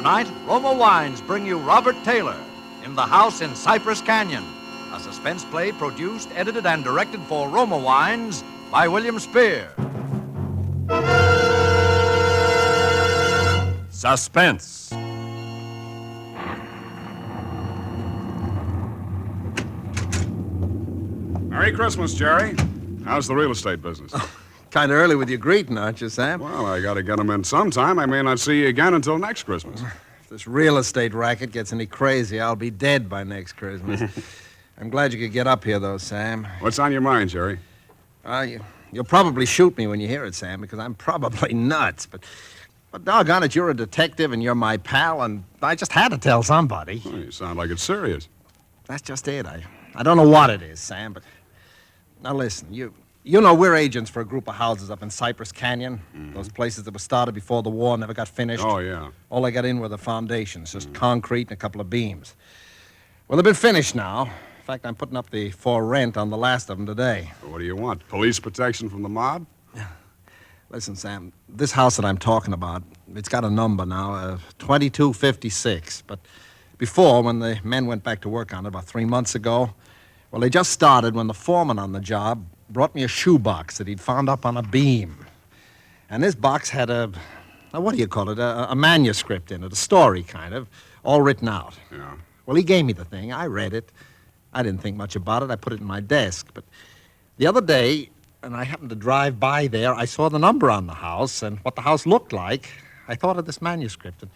Tonight, Roma Wines bring you Robert Taylor in The House in Cypress Canyon, a suspense play produced, edited, and directed for Roma Wines by William Spear. Suspense. Merry Christmas, Jerry. How's the real estate business? Kind of early with your greeting, aren't you, Sam? Well, I got to get them in sometime. I may not see you again until next Christmas. If this real estate racket gets any crazy, I'll be dead by next Christmas. I'm glad you could get up here, though, Sam. What's on your mind, Jerry? You'll probably shoot me when you hear it, Sam, because I'm probably nuts. But doggone it, you're a detective and you're my pal, and I just had to tell somebody. Well, you sound like it's serious. That's just it. I don't know what it is, Sam, but... Now, listen, you know we're agents for a group of houses up in Cypress Canyon. Mm-hmm. Those places that were started before the war never got finished. Oh, yeah. All I got in were the foundations, just concrete and a couple of beams. Well, they've been finished now. In fact, I'm putting up the for rent on the last of them today. What do you want? Police protection from the mob? Listen, Sam, this house that I'm talking about, it's got a number now, 2256. But before, when the men went back to work on it about 3 months ago, well, they just started when the foreman on the job brought me a shoebox that he'd found up on a beam. And this box had a manuscript in it, a story kind of, all written out. Yeah. Well, he gave me the thing. I read it. I didn't think much about it. I put it in my desk. But the other day, and I happened to drive by there, I saw the number on the house and what the house looked like. I thought of this manuscript. And,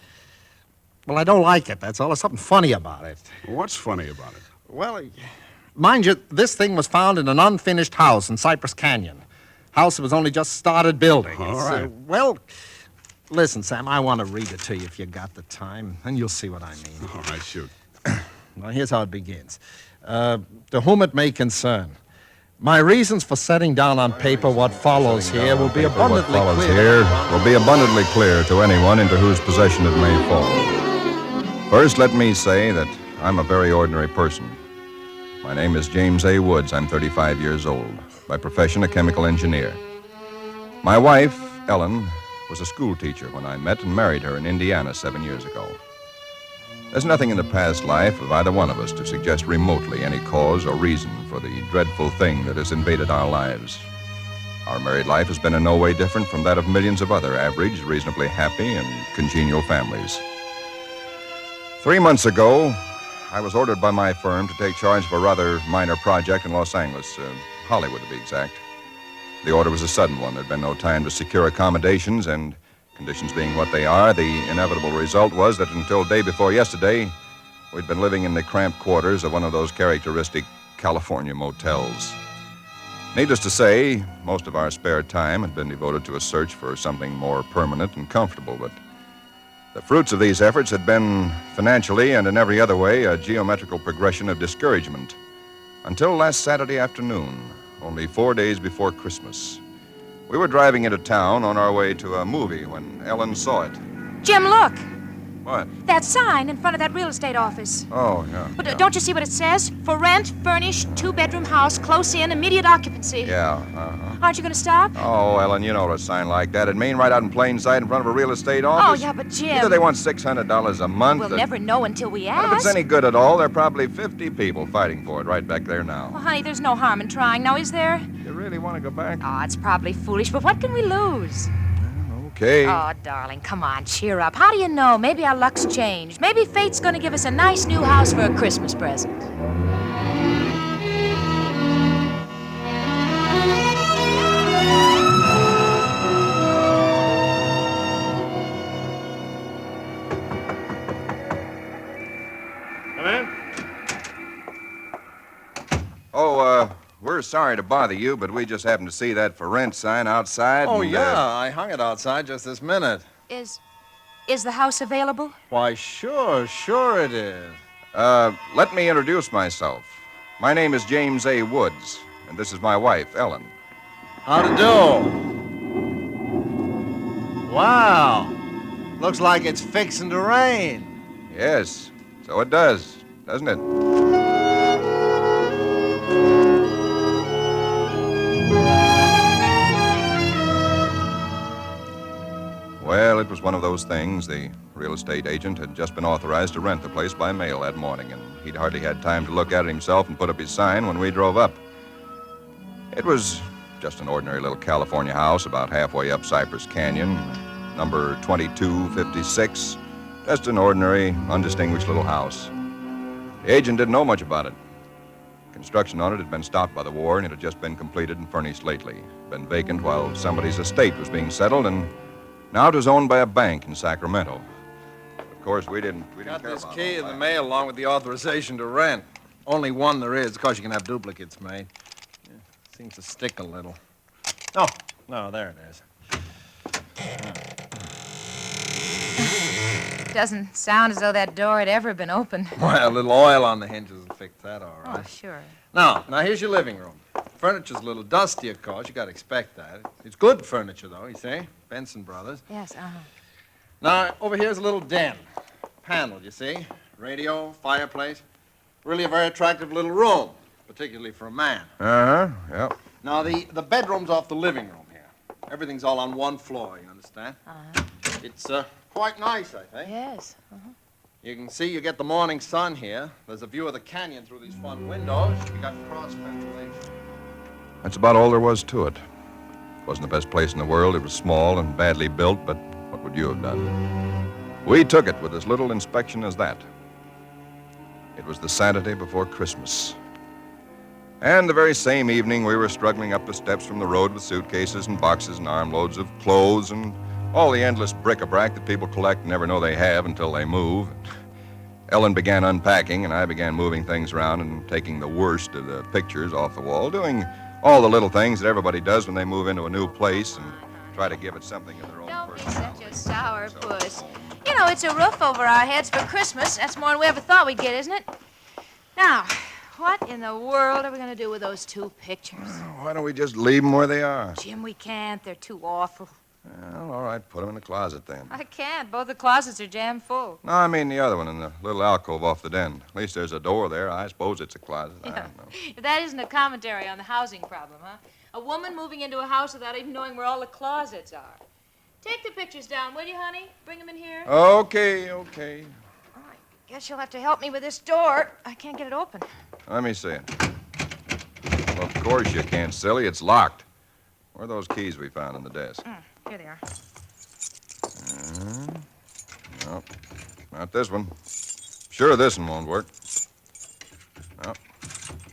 well, I don't like it, that's all. There's something funny about it. What's funny about it? Well, mind you, this thing was found in an unfinished house in Cypress Canyon. House that was only just started building. All right. Well, listen, Sam, I want to read it to you if you got the time, and you'll see what I mean. All right, shoot. Well, here's how it begins. To whom it may concern, my reasons for setting down on paper what follows here will be abundantly clear to anyone into whose possession it may fall. First, let me say that I'm a very ordinary person. My name is James A. Woods. I'm 35 years old. By profession, a chemical engineer. My wife, Ellen, was a school teacher when I met and married her in Indiana 7 years ago. There's nothing in the past life of either one of us to suggest remotely any cause or reason for the dreadful thing that has invaded our lives. Our married life has been in no way different from that of millions of other average, reasonably happy, and congenial families. 3 months ago, I was ordered by my firm to take charge of a rather minor project in Los Angeles, Hollywood to be exact. The order was a sudden one. There'd been no time to secure accommodations, and conditions being what they are, the inevitable result was that until day before yesterday, we'd been living in the cramped quarters of one of those characteristic California motels. Needless to say, most of our spare time had been devoted to a search for something more permanent and comfortable, but the fruits of these efforts had been, financially and in every other way, a geometrical progression of discouragement. Until last Saturday afternoon, only 4 days before Christmas. We were driving into town on our way to a movie when Ellen saw it. Jim, look. What? That sign in front of that real estate office. Oh, yeah. But yeah. don't you see what it says? For rent, furnished, 2-bedroom house, close in, immediate occupancy. Yeah, uh-huh. Aren't you going to stop? Oh, Ellen, you know what a sign like that. It'd mean right out in plain sight in front of a real estate office. Oh, yeah, but Jim... Either they want $600 a month... We'll never know until we ask. And if it's any good at all, there are probably 50 people fighting for it right back there now. Well, honey, there's no harm in trying. Now, is there? You really want to go back? Oh, it's probably foolish, but what can we lose? Okay. Oh, darling, come on, cheer up. How do you know? Maybe our luck's changed. Maybe fate's going to give us a nice new house for a Christmas present. Come in. We're sorry to bother you, but we just happened to see that for rent sign outside. Oh, and, yeah, I hung it outside just this minute. Is the house available? Why, sure it is. Let me introduce myself. My name is James A. Woods, and this is my wife, Ellen. How to do? Wow. Looks like it's fixing to rain. Yes, so it does, doesn't it? Well, it was one of those things. The real estate agent had just been authorized to rent the place by mail that morning, and he'd hardly had time to look at it himself and put up his sign when we drove up. It was just an ordinary little California house about halfway up Cypress Canyon, number 2256. Just an ordinary, undistinguished little house. The agent didn't know much about it. Construction on it had been stopped by the war, and it had just been completed and furnished lately. Been vacant while somebody's estate was being settled, and now it was owned by a bank in Sacramento. Of course, we didn't Got care this about key all in the that. mail along with the authorization to rent. Only one there is. Of course, you can have duplicates made. Yeah, seems to stick a little. Oh, no, there it is. Doesn't sound as though that door had ever been opened. Well, a little oil on the hinges will fix that all Oh, right. sure. Now, here's your living room. Furniture's a little dusty, of course. You got to expect that. It's good furniture, though, you see? Benson Brothers. Yes, Now, over here's a little den. Paneled, you see? Radio, fireplace. Really a very attractive little room, particularly for a man. Uh-huh, yeah. Now, the bedroom's off the living room here. Everything's all on one floor, you understand? It's quite nice, I think. Yes. You can see you get the morning sun here. There's a view of the canyon through these front windows. You got cross ventilation. That's about all there was to it. It wasn't the best place in the world. It was small and badly built, but what would you have done? We took it with as little inspection as that. It was the Saturday before Christmas. And the very same evening, we were struggling up the steps from the road with suitcases and boxes and armloads of clothes and all the endless bric-a-brac that people collect and never know they have until they move. Ellen began unpacking, and I began moving things around and taking the worst of the pictures off the wall, doing all the little things that everybody does when they move into a new place and try to give it something of their own Don't be personality. such a sourpuss. You know, it's a roof over our heads for Christmas. That's more than we ever thought we'd get, isn't it? Now, what in the world are we going to do with those two pictures? Why don't we just leave them where they are? Jim, we can't. They're too awful. Well, all right, put them in the closet then. I can't. Both the closets are jammed full. No, I mean the other one in the little alcove off the den. At least there's a door there. I suppose it's a closet. I don't know. If that isn't a commentary on the housing problem, huh? A woman moving into a house without even knowing where all the closets are. Take the pictures down, will you, honey? Bring them in here. Okay. All right. Guess you'll have to help me with this door. I can't get it open. Let me see it. Well, of course you can't, silly. It's locked. Where are those keys we found on the desk? Here they are. No, not this one. Sure, this one won't work. No.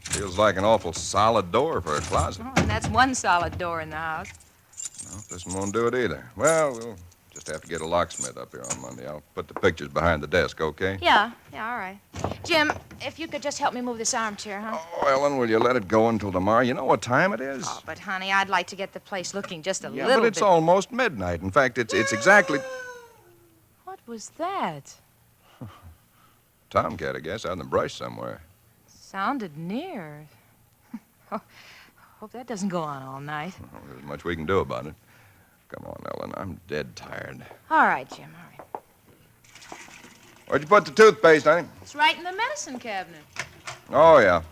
Feels like an awful solid door for a closet. Oh, and that's one solid door in the house. No, this one won't do it either. Well, we'll just have to get a locksmith up here on Monday. I'll put the pictures behind the desk, okay? Yeah, all right. Jim, if you could just help me move this armchair, huh? Oh, Ellen, will you let it go until tomorrow? You know what time it is? Oh, but, honey, I'd like to get the place looking just a Yeah, little but it's bit. almost midnight. In fact, it's exactly... What was that? Tomcat, I guess, out in the brush somewhere. Sounded near. Hope that doesn't go on all night. Well, there's much we can do about it. Come on, Ellen, I'm dead tired. All right, Jim, all right. Where'd you put the toothpaste, honey? It's right in the medicine cabinet. Oh, yeah.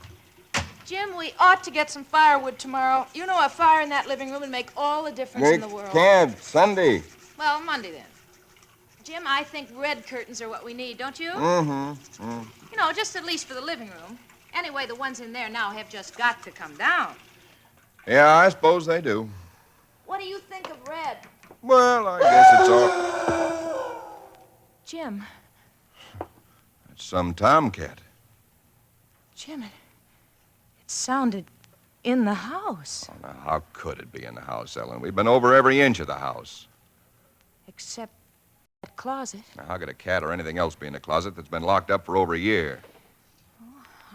Jim, we ought to get some firewood tomorrow. You know, a fire in that living room would make all the difference in the world. Can't. Sunday. Well, Monday then. Jim, I think red curtains are what we need, don't you? Mm-hmm. You know, just at least for the living room. Anyway, the ones in there now have just got to come down. Yeah, I suppose they do. What do you think of red? Well, I guess it's all... Jim, It's some tomcat. Jim, it sounded in the house. Oh, now, how could it be in the house, Ellen? We've been over every inch of the house. Except that closet. Now, how could a cat or anything else be in a closet that's been locked up for over a year?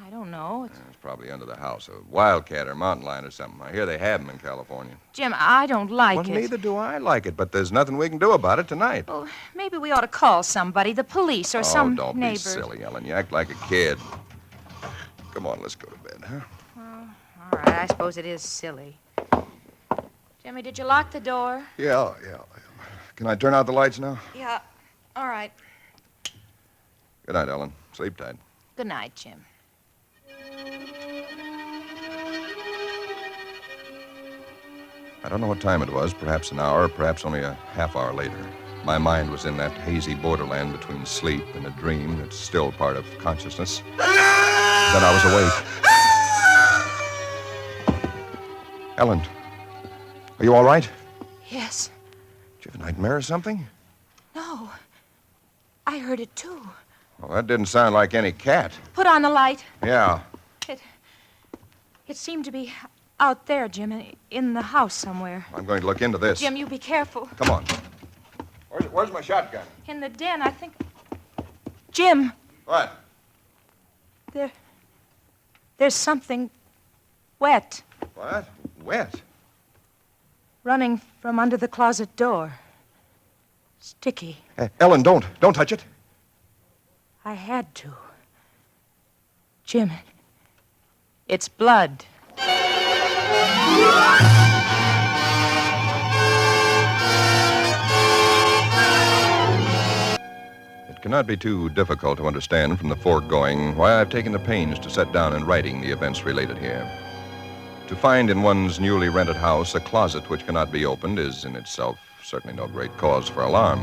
I don't know. It's probably under the house. A wildcat or mountain lion or something. I hear they have them in California. Jim, I don't like Well, it. neither do I like it, but there's nothing we can do about it tonight. Well, maybe we ought to call somebody, the police or some don't neighbors. be silly, Ellen. You act like a kid. Come on, let's go to bed, huh? All right, I suppose it is silly. Jimmy, did you lock the door? Yeah. Can I turn out the lights now? Yeah. All right. Good night, Ellen. Sleep tight. Good night, Jim. I don't know what time it was, perhaps an hour, perhaps only a half hour later. My mind was in that hazy borderland between sleep and a dream that's still part of consciousness. Then I was awake. Ellen, are you all right? Yes. Did you have a nightmare or something? No. I heard it, too. Well, that didn't sound like any cat. Put on the light. Yeah. It seemed to be out there, Jim, in the house somewhere. I'm going to look into this. Jim, you be careful. Come on. Where's my shotgun? In the den, I think. Jim. What? There's something wet What? Wet? running from under the closet door. Sticky. Ellen, don't touch it. I had to. Jim, it's blood. It cannot be too difficult to understand from the foregoing why I've taken the pains to set down in writing the events related here. To find in one's newly rented house a closet which cannot be opened is in itself certainly no great cause for alarm.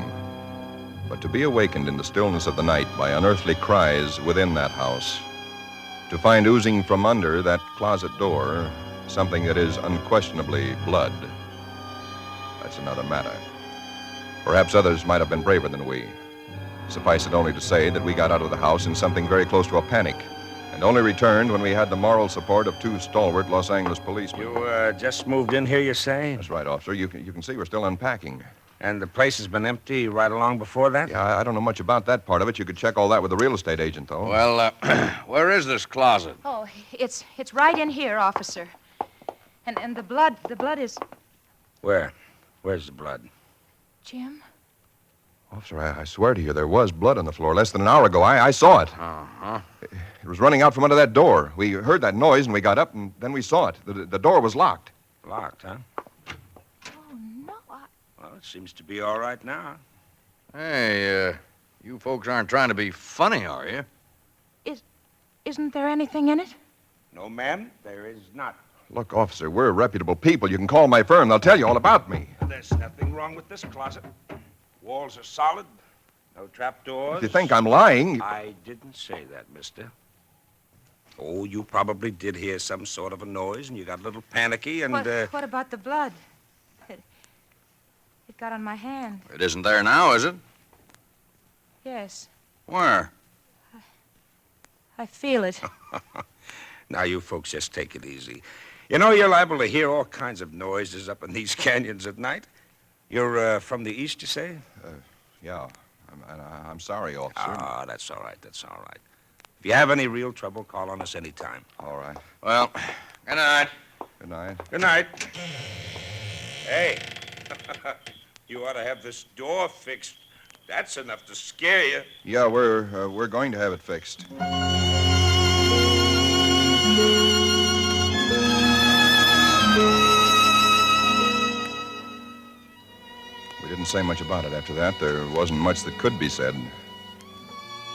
But to be awakened in the stillness of the night by unearthly cries within that house, to find oozing from under that closet door something that is unquestionably blood, that's another matter. Perhaps others might have been braver than we. Suffice it only to say that we got out of the house in something very close to a panic, and only returned when we had the moral support of two stalwart Los Angeles policemen. You just moved in here, you say? That's right, officer. You can see we're still unpacking. And the place has been empty right along before that? Yeah, I don't know much about that part of it. You could check all that with the real estate agent, though. Well, where is this closet? Oh, it's right in here, officer. And the blood is... Where? Where's the blood? Jim? Officer, I swear to you, there was blood on the floor less than an hour ago. I saw it. Uh-huh. It was running out from under that door. We heard that noise, and we got up, and then we saw it. The door was locked. Locked, huh? Oh, no, Well, it seems to be all right now. Hey, you folks aren't trying to be funny, are you? Isn't there anything in it? No, ma'am, there is not. Look, officer, we're reputable people. You can call my firm. They'll tell you all about me. There's nothing wrong with this closet. Walls are solid. No trapdoors. If you think I'm lying... I didn't say that, mister. Oh, you probably did hear some sort of a noise, and you got a little panicky, and, What about the blood? It got on my hand. It isn't there now, is it? Yes, Where? I feel it. Now, you folks just take it easy. You know, you're liable to hear all kinds of noises up in these canyons at night. You're from the east, you say? Yeah. I'm sorry, officer. Ah, that's all right, that's all right. If you have any real trouble, call on us anytime. All right. Well, good night. Good night. Good night. Hey, you ought to have this door fixed. That's enough to scare you. Yeah, we're going to have it fixed. We didn't say much about it after that. There wasn't much that could be said.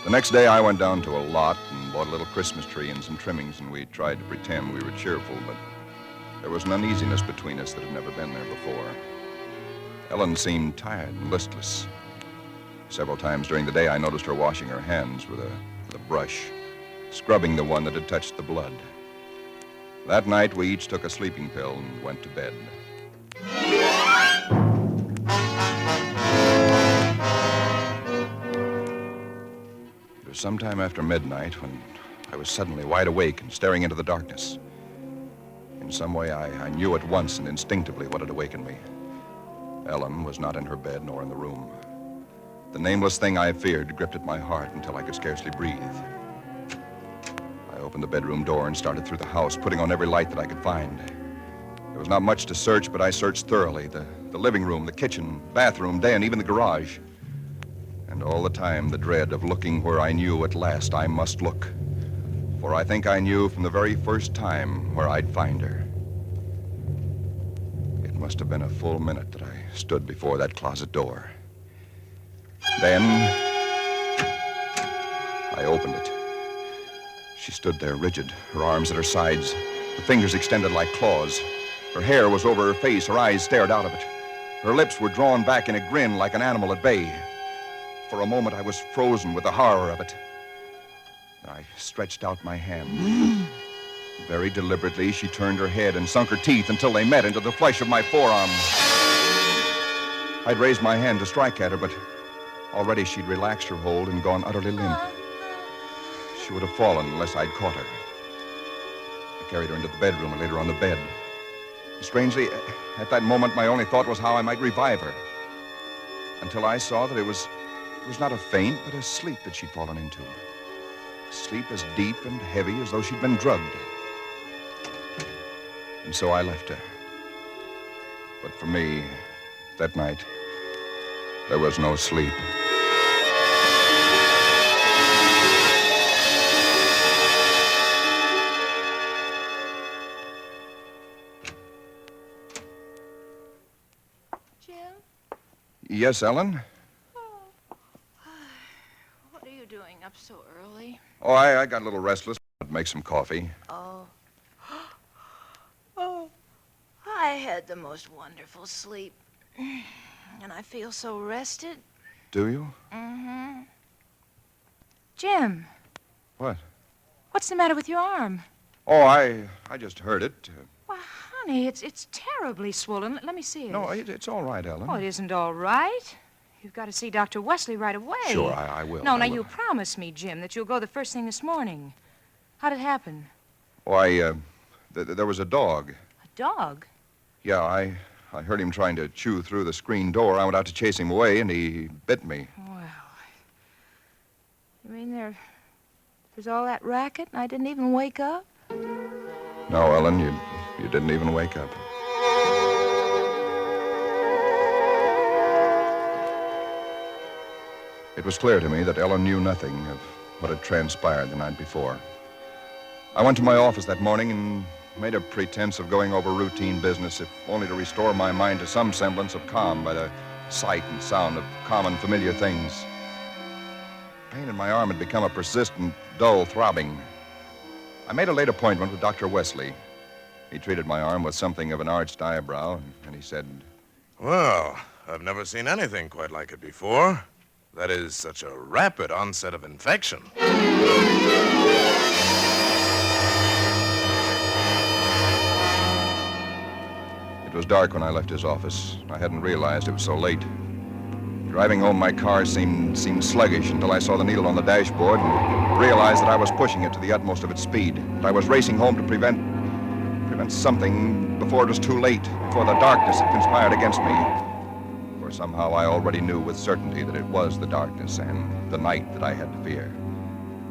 The next day, I went down to a lot and bought a little Christmas tree and some trimmings, and we tried to pretend we were cheerful, but there was an uneasiness between us that had never been there before. Ellen seemed tired and listless. Several times during the day, I noticed her washing her hands with a brush, scrubbing the one that had touched the blood. That night, we each took a sleeping pill and went to bed. It was sometime after midnight when I was suddenly wide awake and staring into the darkness. In some way, I knew at once and instinctively what had awakened me. Ellen was not in her bed nor in the room. The nameless thing I feared gripped at my heart until I could scarcely breathe. I opened the bedroom door and started through the house, putting on every light that I could find. There was not much to search, but I searched thoroughly. The living room, the kitchen, bathroom, den, even the garage. And all the time, the dread of looking where I knew at last I must look. For I think I knew from the very first time where I'd find her. It must have been a full minute that I stood before that closet door. Then, I opened it. She stood there rigid, her arms at her sides, the fingers extended like claws. Her hair was over her face, her eyes stared out of it. Her lips were drawn back in a grin like an animal at bay. For a moment, I was frozen with the horror of it. I stretched out my hand. Very deliberately, she turned her head and sunk her teeth until they met into the flesh of my forearm. I'd raised my hand to strike at her, but already she'd relaxed her hold and gone utterly limp. She would have fallen unless I'd caught her. I carried her into the bedroom and laid her on the bed. Strangely, at that moment, my only thought was how I might revive her. Until I saw that it was not a faint, but a sleep that she'd fallen into. A sleep as deep and heavy as though she'd been drugged. And so I left her. But for me, that night, there was no sleep. Jim? Yes, Ellen? What are you doing up so early? Oh, I got a little restless. I'd make some coffee. Oh. Oh. I had the most wonderful sleep. And I feel so rested. Do you? Mm-hmm. Jim. What? What's the matter with your arm? Oh, I just heard it. Well, honey, it's terribly swollen. Let me see it. No, it's all right, Ellen. Oh, it isn't all right. You've got to see Dr. Wesley right away. Sure, I will. No, I now, will. you promised me, Jim, that you'll go the first thing this morning. How'd it happen? Why, there was a dog. A dog? Yeah, I heard him trying to chew through the screen door. I went out to chase him away, and he bit me. Well, you mean there's all that racket and I didn't even wake up? No, Ellen, you didn't even wake up. It was clear to me that Ellen knew nothing of what had transpired the night before. I went to my office that morning and made a pretense of going over routine business, if only to restore my mind to some semblance of calm by the sight and sound of common, familiar things. Pain in my arm had become a persistent, dull throbbing. I made a late appointment with Dr. Wesley. He treated my arm with something of an arched eyebrow, and he said, "Well, I've never seen anything quite like it before. That is such a rapid onset of infection." It was dark when I left his office. I hadn't realized it was so late. Driving home, my car seemed sluggish until I saw the needle on the dashboard and realized that I was pushing it to the utmost of its speed. And I was racing home to prevent something before it was too late, before the darkness had conspired against me. For somehow I already knew with certainty that it was the darkness and the night that I had to fear.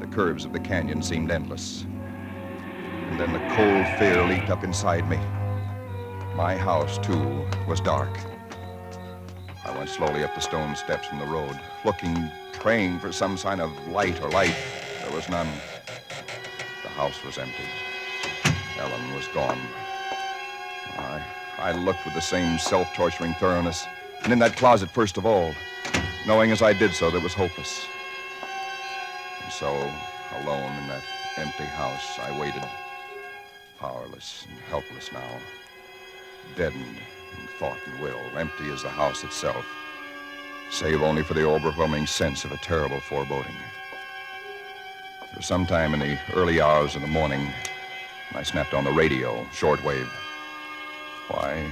The curves of the canyon seemed endless. And then the cold fear leaped up inside me. My house, too, was dark. I went slowly up the stone steps from the road, looking, praying for some sign of light or life. There was none. The house was empty. Ellen was gone. I looked with the same self-torturing thoroughness, and in that closet first of all, knowing as I did so that it was hopeless. And so, alone in that empty house, I waited, powerless and helpless now, deadened in thought and will, empty as the house itself, save only for the overwhelming sense of a terrible foreboding. For some time in the early hours of the morning, I snapped on the radio, shortwave. Why?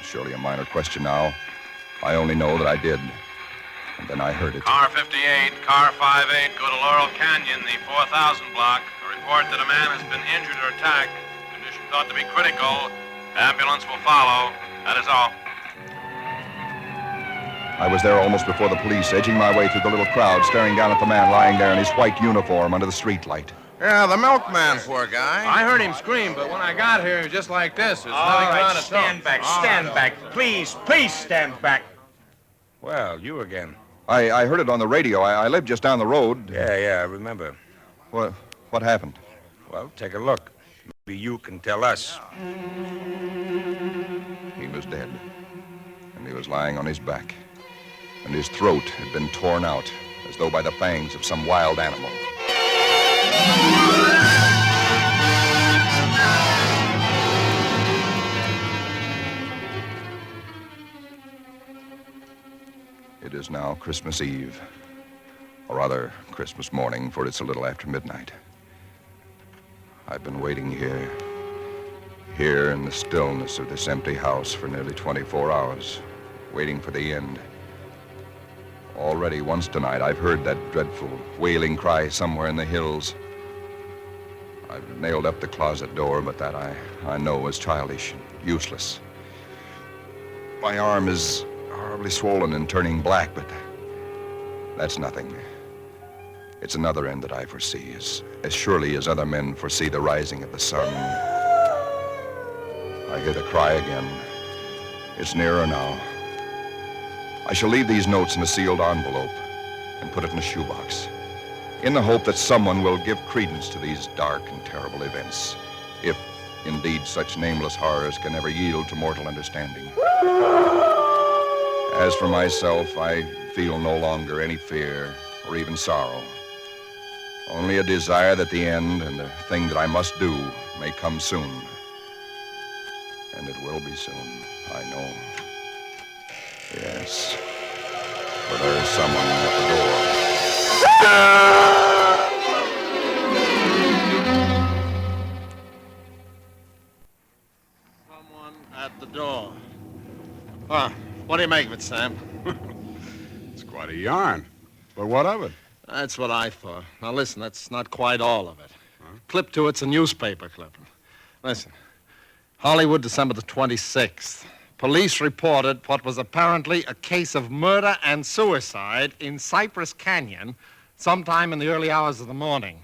Surely a minor question now. I only know that I did. And then I heard it. Car 58, car 58, go to Laurel Canyon, the 4000 block. A report that a man has been injured or attacked. Condition thought to be critical. Ambulance will follow. That is all. I was there almost before the police, edging my way through the little crowd, staring down at the man lying there in his white uniform under the streetlight. Yeah, the milkman, poor guy. I heard him scream, but when I got here, he was just like this. There's All nothing right, on his stand back, Please stand back. Well, you again. I heard it on the radio. I lived just down the road. Yeah, I remember. What happened? Well, take a look. Maybe you can tell us. He was dead. And he was lying on his back. And his throat had been torn out, as though by the fangs of some wild animal. It is now Christmas Eve. Or rather, Christmas morning, for it's a little after midnight. I've been waiting here in the stillness of this empty house for nearly 24 hours, waiting for the end. Already once tonight, I've heard that dreadful wailing cry somewhere in the hills. I've nailed up the closet door, but that I know is childish and useless. My arm is horribly swollen and turning black, but that's nothing. It's another end that I foresee, as surely as other men foresee the rising of the sun. I hear the cry again. It's nearer now. I shall leave these notes in a sealed envelope and put it in a shoebox, in the hope that someone will give credence to these dark and terrible events, if indeed such nameless horrors can ever yield to mortal understanding. As for myself, I feel no longer any fear or even sorrow. Only a desire that the end and the thing that I must do may come soon. And it will be soon, I know. Yes, for there is someone at the door. Someone at the door. Ah, what do you make of it, Sam? It's quite a yarn. But what of it? That's what I thought. Now, listen, that's not quite all of it. Clip to it's a newspaper clipping. Listen. Hollywood, December the 26th. Police reported what was apparently a case of murder and suicide in Cypress Canyon sometime in the early hours of the morning.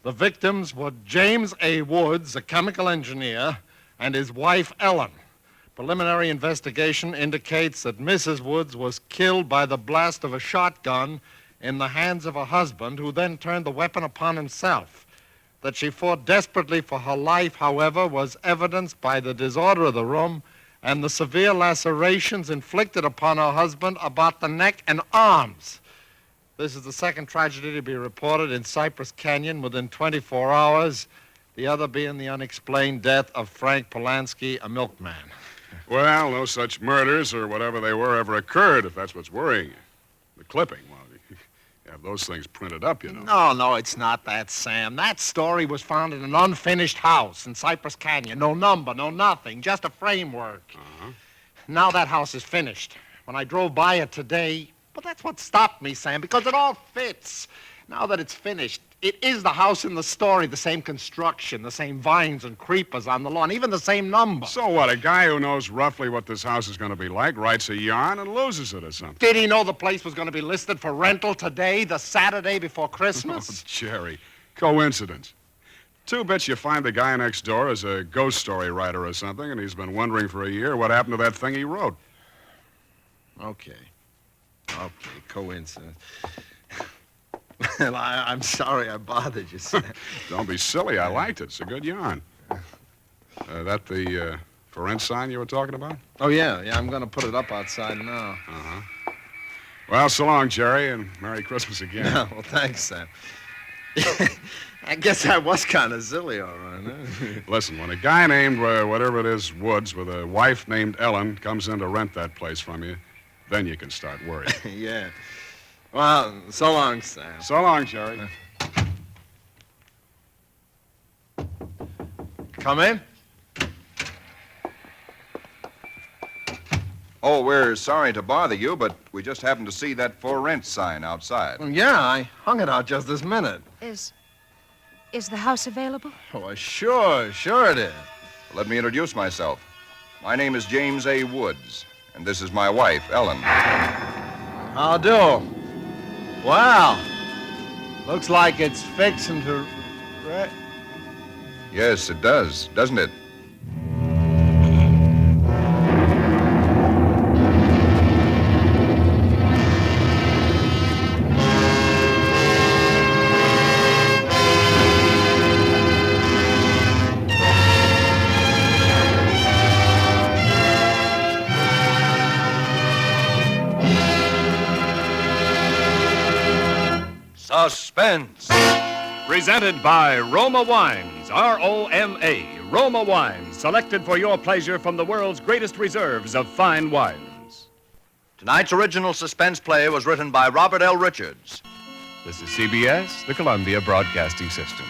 The victims were James A. Woods, a chemical engineer, and his wife, Ellen. Preliminary investigation indicates that Mrs. Woods was killed by the blast of a shotgun in the hands of her husband, who then turned the weapon upon himself. That she fought desperately for her life, however, was evidenced by the disorder of the room and the severe lacerations inflicted upon her husband about the neck and arms. This is the second tragedy to be reported in Cypress Canyon within 24 hours, the other being the unexplained death of Frank Polanski, a milkman. Well, no such murders or whatever they were ever occurred, if that's what's worrying you. The clipping, well, you have those things printed up, you know. No, it's not that, Sam. That story was found in an unfinished house in Cypress Canyon. No number, no nothing, just a framework. Uh-huh. Now that house is finished. When I drove by it today, well, that's what stopped me, Sam, because it all fits. Now that it's finished, it is the house in the story, the same construction, the same vines and creepers on the lawn, even the same number. So what, a guy who knows roughly what this house is going to be like writes a yarn and loses it or something? Did he know the place was going to be listed for rental today, the Saturday before Christmas? Oh, Jerry, coincidence. Two bits you find the guy next door is a ghost story writer or something, and he's been wondering for a year what happened to that thing he wrote. Okay, coincidence. Well, I'm sorry I bothered you, Sam. Don't be silly. I liked it. It's a good yarn. That the for rent sign you were talking about? Oh, yeah, I'm going to put it up outside now. Uh-huh. Well, so long, Jerry, and Merry Christmas again. Yeah, well, thanks, Sam. I guess I was kind of silly, all right. Huh? Listen, when a guy named, whatever it is, Woods, with a wife named Ellen, comes in to rent that place from you, then you can start worrying. Yeah. Well, so long, Sam. So long, Jerry. Come in. Oh, we're sorry to bother you, but we just happened to see that for rent sign outside. Yeah, I hung it out just this minute. Is the house available? Oh, sure it is. Let me introduce myself. My name is James A. Woods, and this is my wife, Ellen. How do? Wow. Looks like it's fixing to... Right? Yes, it does, doesn't it? Suspense. Presented by Roma Wines, R-O-M-A, Roma Wines, selected for your pleasure from the world's greatest reserves of fine wines. Tonight's original suspense play was written by Robert L. Richards. This is CBS, the Columbia Broadcasting System.